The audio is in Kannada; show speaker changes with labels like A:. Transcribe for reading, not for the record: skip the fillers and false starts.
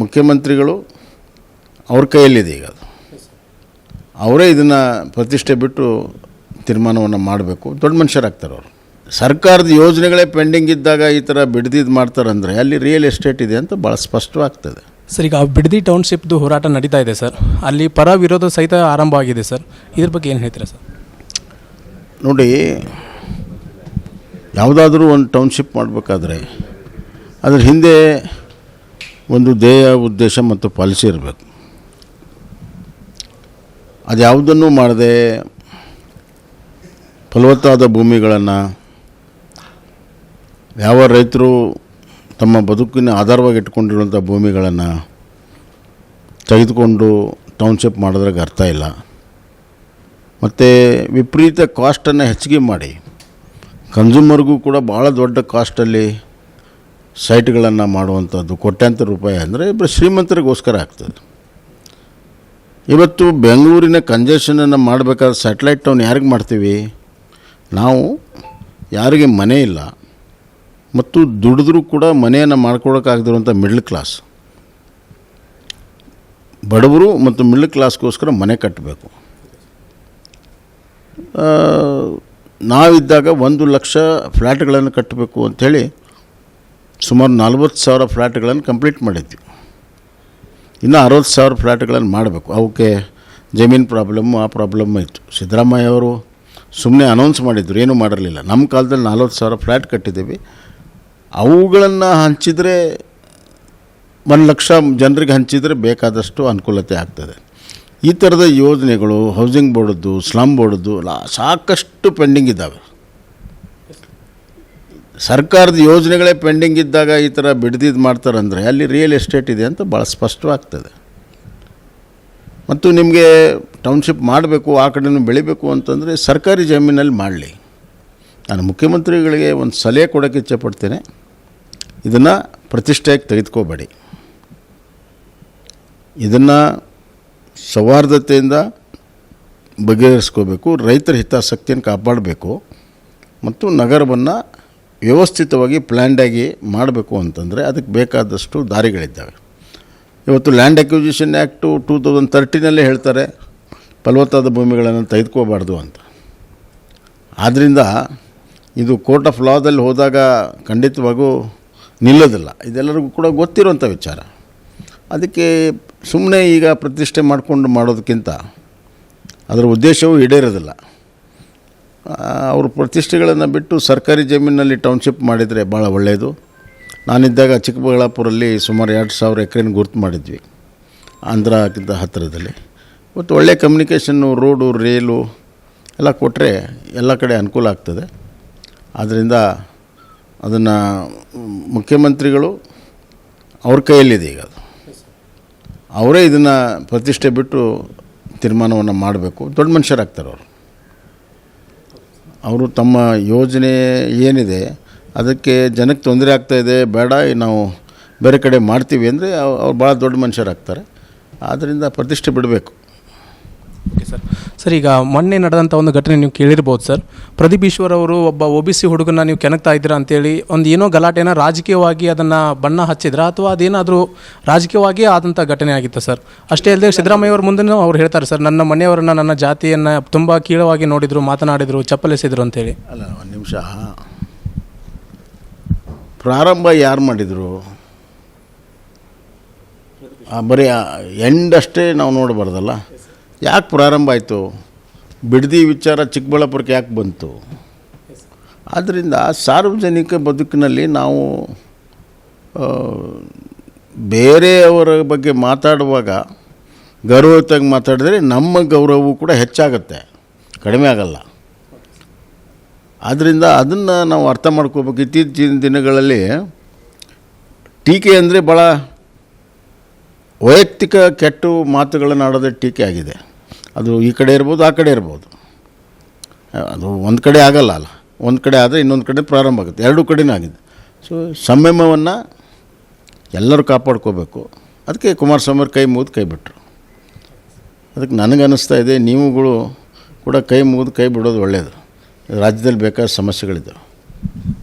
A: ಮುಖ್ಯಮಂತ್ರಿಗಳು ಅವ್ರ ಕೈಯಲ್ಲಿದೆ ಈಗ. ಅದು ಅವರೇ ಇದನ್ನು ಪ್ರತಿಷ್ಠೆ ಬಿಟ್ಟು ತೀರ್ಮಾನವನ್ನು ಮಾಡಬೇಕು. ದೊಡ್ಡ ಮನುಷ್ಯರಾಗ್ತಾರೆ ಅವರು. ಸರ್ಕಾರದ ಯೋಜನೆಗಳೇ ಪೆಂಡಿಂಗ್ ಇದ್ದಾಗ ಈ ಥರ ಬಿಡದಿದ್ದು ಮಾಡ್ತಾರಂದರೆ ಅಲ್ಲಿ ರಿಯಲ್ ಎಸ್ಟೇಟ್ ಇದೆ ಅಂತ ಭಾಳ ಸ್ಪಷ್ಟವಾಗ್ತದೆ.
B: ಸರ್, ಈಗ ಬಿಡದಿ ಟೌನ್ಶಿಪ್ದು ಹೋರಾಟ ನಡೀತಾ ಇದೆ ಸರ್. ಅಲ್ಲಿ ಪರ ವಿರೋಧ ಸಹಿತ ಆರಂಭ ಆಗಿದೆ ಸರ್. ಇದ್ರ ಬಗ್ಗೆ ಏನು ಹೇಳ್ತೀರಾ ಸರ್?
A: ನೋಡಿ, ಯಾವುದಾದ್ರೂ ಒಂದು ಟೌನ್ಶಿಪ್ ಮಾಡಬೇಕಾದ್ರೆ ಅದ್ರ ಹಿಂದೆ ಒಂದು ಧ್ಯೇಯ, ಉದ್ದೇಶ ಮತ್ತು ಪಾಲಿಸಿ ಇರಬೇಕು. ಅದು ಯಾವುದನ್ನು ಮಾಡದೆ ಫಲವತ್ತಾದ ಭೂಮಿಗಳನ್ನು ಯಾವ ರೈತರು ತಮ್ಮ ಬದುಕಿನ ಆಧಾರವಾಗಿ ಇಟ್ಕೊಂಡಿರುವಂಥ ಭೂಮಿಗಳನ್ನು ತೆಗೆದುಕೊಂಡು ಟೌನ್ಶಿಪ್ ಮಾಡೋದ್ರಾಗ ಅರ್ಥ ಇಲ್ಲ. ಮತ್ತು ವಿಪರೀತ ಕಾಸ್ಟನ್ನು ಹೆಚ್ಚಿಗೆ ಮಾಡಿ ಕನ್ಸ್ಯೂಮರ್ಗೂ ಕೂಡ ಭಾಳ ದೊಡ್ಡ ಕಾಸ್ಟಲ್ಲಿ ಸೈಟ್ಗಳನ್ನು ಮಾಡುವಂಥದ್ದು ಕೋಟ್ಯಾಂತರ ರೂಪಾಯಿ ಅಂದರೆ ಶ್ರೀಮಂತರಿಗೋಸ್ಕರ ಆಗ್ತದೆ. ಇವತ್ತು ಬೆಂಗಳೂರಿನ ಕಂಜೆಷನನ್ನು ಮಾಡಬೇಕಾದ್ರೆ ಸ್ಯಾಟಲೈಟ್ ಟೌನ್ ಯಾರಿಗೆ ಮಾಡ್ತೀವಿ? ನಾವು ಯಾರಿಗೆ ಮನೆ ಇಲ್ಲ ಮತ್ತು ದುಡಿದ್ರೂ ಕೂಡ ಮನೆಯನ್ನು ಮಾಡ್ಕೊಳಕ್ಕಾಗದಿರುವಂಥ ಮಿಡ್ಲ್ ಕ್ಲಾಸ್ ಬಡವರು ಮತ್ತು ಮಿಡ್ಲ್ ಕ್ಲಾಸ್ಗೋಸ್ಕರ ಮನೆ ಕಟ್ಟಬೇಕು. ನಾವಿದ್ದಾಗ 1,00,000 ಫ್ಲ್ಯಾಟ್ಗಳನ್ನು ಕಟ್ಟಬೇಕು ಅಂಥೇಳಿ ಸುಮಾರು 40,000 ಫ್ಲ್ಯಾಟ್ಗಳನ್ನು ಕಂಪ್ಲೀಟ್ ಮಾಡಿದ್ವಿ. ಇನ್ನು 60,000 ಫ್ಲ್ಯಾಟ್ಗಳನ್ನು ಮಾಡಬೇಕು. ಅವಕ್ಕೆ ಜಮೀನು ಪ್ರಾಬ್ಲಮ್ಮು, ಆ ಪ್ರಾಬ್ಲಮ್ ಇತ್ತು. ಸಿದ್ದರಾಮಯ್ಯ ಅವರು ಸುಮ್ಮನೆ ಅನೌನ್ಸ್ ಮಾಡಿದ್ರು, ಏನೂ ಮಾಡಿರಲಿಲ್ಲ. ನಮ್ಮ ಕಾಲದಲ್ಲಿ 40,000 ಫ್ಲ್ಯಾಟ್ ಕಟ್ಟಿದ್ದೀವಿ. ಅವುಗಳನ್ನು ಹಂಚಿದರೆ 1,00,000 ಜನರಿಗೆ ಹಂಚಿದರೆ ಬೇಕಾದಷ್ಟು ಅನುಕೂಲತೆ ಆಗ್ತದೆ. ಈ ಥರದ ಯೋಜನೆಗಳು ಹೌಸಿಂಗ್ ಬೋರ್ಡದ್ದು, ಸ್ಲಮ್ ಬೋರ್ಡದ್ದು ಸಾಕಷ್ಟು ಪೆಂಡಿಂಗ್ ಇದ್ದಾವೆ. ಸರ್ಕಾರದ ಯೋಜನೆಗಳೇ ಪೆಂಡಿಂಗ್ ಇದ್ದಾಗ ಈ ಥರ ಬಿಡದಿದ್ದು ಮಾಡ್ತಾರಂದರೆ ಅಲ್ಲಿ ರಿಯಲ್ ಎಸ್ಟೇಟ್ ಇದೆ ಅಂತ ಭಾಳ ಸ್ಪಷ್ಟವಾಗ್ತದೆ. ಮತ್ತು ನಿಮಗೆ ಟೌನ್ಶಿಪ್ ಮಾಡಬೇಕು, ಆ ಕಡೆನೂ ಬೆಳಿಬೇಕು ಅಂತಂದರೆ ಸರ್ಕಾರಿ ಜಮೀನಲ್ಲಿ ಮಾಡಲಿ. ನಾನು ಮುಖ್ಯಮಂತ್ರಿಗಳಿಗೆ ಒಂದು ಸಲಹೆ ಕೊಡೋಕ್ಕೆ ಇಚ್ಛೆಪಡ್ತೇನೆ. ಇದನ್ನು ಪ್ರತಿಷ್ಠೆಯಾಗಿ ತೆಗೆದುಕೋಬೇಡಿ. ಇದನ್ನು ಸೌಹಾರ್ದತೆಯಿಂದ ಬಗೆಹರಿಸ್ಕೋಬೇಕು. ರೈತರ ಹಿತಾಸಕ್ತಿಯನ್ನು ಕಾಪಾಡಬೇಕು ಮತ್ತು ನಗರವನ್ನು ವ್ಯವಸ್ಥಿತವಾಗಿ ಪ್ಲ್ಯಾಂಡಾಗಿ ಮಾಡಬೇಕು ಅಂತಂದರೆ ಅದಕ್ಕೆ ಬೇಕಾದಷ್ಟು ದಾರಿಗಳಿದ್ದಾವೆ. ಇವತ್ತು ಲ್ಯಾಂಡ್ ಅಕ್ವಿಸಿಷನ್ ಆ್ಯಕ್ಟು 2013 ಹೇಳ್ತಾರೆ ಫಲವತ್ತಾದ ಭೂಮಿಗಳನ್ನು ತೆಗೆದುಕೋಬಾರ್ದು ಅಂತ. ಆದ್ದರಿಂದ ಇದು ಕೋರ್ಟ್ ಆಫ್ ಲಾದಲ್ಲಿ ಹೋದಾಗ ಖಂಡಿತವಾಗೂ ನಿಲ್ಲೋದಿಲ್ಲ. ಇದೆಲ್ಲರಿಗೂ ಕೂಡ ಗೊತ್ತಿರುವಂಥ ವಿಚಾರ. ಅದಕ್ಕೆ ಸುಮ್ಮನೆ ಈಗ ಪ್ರತಿಷ್ಠೆ ಮಾಡಿಕೊಂಡು ಮಾಡೋದಕ್ಕಿಂತ ಅದರ ಉದ್ದೇಶವೂ ಈಡೇರೋದಿಲ್ಲ. ಅವರು ಪ್ರತಿಷ್ಠೆಗಳನ್ನು ಬಿಟ್ಟು ಸರ್ಕಾರಿ ಜಮೀನಿನಲ್ಲಿ ಟೌನ್ಶಿಪ್ ಮಾಡಿದರೆ ಭಾಳ ಒಳ್ಳೆಯದು. ನಾನಿದ್ದಾಗ ಚಿಕ್ಕಬಳ್ಳಾಪುರಲ್ಲಿ ಸುಮಾರು 2,000 ಎಕರೆನ ಗುರ್ತು ಮಾಡಿದ್ವಿ, ಆಂಧ್ರಕ್ಕಿಂತ ಹತ್ತಿರದಲ್ಲಿ. ಮತ್ತು ಒಳ್ಳೆಯ ಕಮ್ಯುನಿಕೇಷನ್ನು, ರೋಡು, ರೇಲು ಎಲ್ಲ ಕೊಟ್ಟರೆ ಎಲ್ಲ ಕಡೆ ಅನುಕೂಲ ಆಗ್ತದೆ. ಆದ್ದರಿಂದ ಅದನ್ನು ಮುಖ್ಯಮಂತ್ರಿಗಳು ಅವ್ರ ಕೈಯಲ್ಲಿದೆ ಈಗ. ಅದು ಅವರೇ ಇದನ್ನು ಪ್ರತಿಷ್ಠೆ ಬಿಟ್ಟು ತೀರ್ಮಾನವನ್ನು ಮಾಡಬೇಕು. ದೊಡ್ಡ ಮನುಷ್ಯರಾಗ್ತಾರೆ ಅವರು. ಅವರು ತಮ್ಮ ಯೋಜನೆ ಏನಿದೆ ಅದಕ್ಕೆ ಜನಕ್ಕೆ ತೊಂದರೆ ಆಗ್ತಾಯಿದೆ, ಬೇಡ ನಾವು ಬೇರೆ ಕಡೆ ಮಾಡ್ತೀವಿ ಅಂದರೆ ಅವ್ರು ಭಾಳ ದೊಡ್ಡ ಮನುಷ್ಯರಾಗ್ತಾರೆ. ಆದ್ದರಿಂದ ಪ್ರತಿಷ್ಠೆ ಬಿಡಬೇಕು.
B: Okay sir. ಸರ್, ಈಗ ಮೊನ್ನೆ ನಡೆದಂಥ ಒಂದು ಘಟನೆ ನೀವು ಕೇಳಿರ್ಬೋದು ಸರ್. ಪ್ರದೀಪ್ ಈಶ್ವರ್ ಅವರು ಒಬ್ಬ OBC ಹುಡುಗನ ನೀವು ಕೆಣಕ್ತಾ ಇದ್ದೀರಾ ಅಂತೇಳಿ ಒಂದು ಏನೋ ಗಲಾಟೆನ ರಾಜಕೀಯವಾಗಿ ಅದನ್ನು ಬಣ್ಣ ಹಚ್ಚಿದ್ರಾ ಅಥವಾ ಅದೇನಾದರೂ ರಾಜಕೀಯವಾಗಿ ಆದಂಥ ಘಟನೆ ಆಗಿತ್ತು ಸರ್? ಅಷ್ಟೇ ಅಲ್ಲದೆ ಸಿದ್ದರಾಮಯ್ಯ ಅವ್ರ ಮುಂದೆ ಅವ್ರು ಹೇಳ್ತಾರೆ ಸರ್, ನನ್ನ ಮನೆಯವರನ್ನು, ನನ್ನ ಜಾತಿಯನ್ನು ತುಂಬ ಕೀಳವಾಗಿ ನೋಡಿದರು, ಮಾತನಾಡಿದರು, ಚಪ್ಪಲೆಸೆದರು ಅಂತೇಳಿ.
A: ಅಲ್ಲ, ಒಂದು ನಿಮಿಷ. ಪ್ರಾರಂಭ ಯಾರು ಮಾಡಿದರು? ಬರೀ ಎಂಡಷ್ಟೇ ನಾವು ನೋಡಬಾರ್ದಲ್ಲ. ಯಾಕೆ ಪ್ರಾರಂಭ ಆಯಿತು? ಬಿಡದಿ ವಿಚಾರ ಚಿಕ್ಕಬಳ್ಳಾಪುರಕ್ಕೆ ಯಾಕೆ ಬಂತು? ಆದ್ದರಿಂದ ಸಾರ್ವಜನಿಕ ಬದುಕಿನಲ್ಲಿ ನಾವು ಬೇರೆಯವರ ಬಗ್ಗೆ ಮಾತಾಡುವಾಗ ಗೌರವಯುತವಾಗಿ ಮಾತಾಡಿದರೆ ನಮ್ಮ ಗೌರವವು ಕೂಡ ಹೆಚ್ಚಾಗುತ್ತೆ, ಕಡಿಮೆ ಆಗಲ್ಲ. ಆದ್ದರಿಂದ ಅದನ್ನು ನಾವು ಅರ್ಥ ಮಾಡ್ಕೋಬೇಕು. ಇತ್ತೀಚಿನ ದಿನಗಳಲ್ಲಿ ಟೀಕೆ ಅಂದರೆ ಭಾಳ ವೈಯಕ್ತಿಕ ಕೆಟ್ಟ ಮಾತುಗಳನ್ನು ಆಡೋದೇ ಟೀಕೆ ಆಗಿದೆ. ಅದು ಈ ಕಡೆ ಇರ್ಬೋದು, ಆ ಕಡೆ ಇರ್ಬೋದು. ಅದು ಒಂದು ಕಡೆ ಆಗಲ್ಲ ಅಲ್ಲ, ಒಂದು ಕಡೆ ಆದರೆ ಇನ್ನೊಂದು ಕಡೆ ಪ್ರಾರಂಭ ಆಗುತ್ತೆ. ಎರಡೂ ಕಡೆನೂ ಆಗಿದೆ. ಸೊ ಸಂಯಮವನ್ನು ಎಲ್ಲರೂ ಕಾಪಾಡ್ಕೋಬೇಕು. ಅದಕ್ಕೆ ಕುಮಾರಸ್ವಾಮಿ ಕೈ ಮುಗಿದು ಕೈ ಬಿಟ್ಟರು. ಅದಕ್ಕೆ ನನಗನ್ನಿಸ್ತಾ ಇದೆ, ನೀವುಗಳು ಕೂಡ ಕೈ ಮುಗಿದು ಕೈ ಬಿಡೋದು ಒಳ್ಳೆಯದು. ರಾಜ್ಯದಲ್ಲಿ ಬೇಕಾದ ಸಮಸ್ಯೆಗಳಿದ್ದಾವೆ.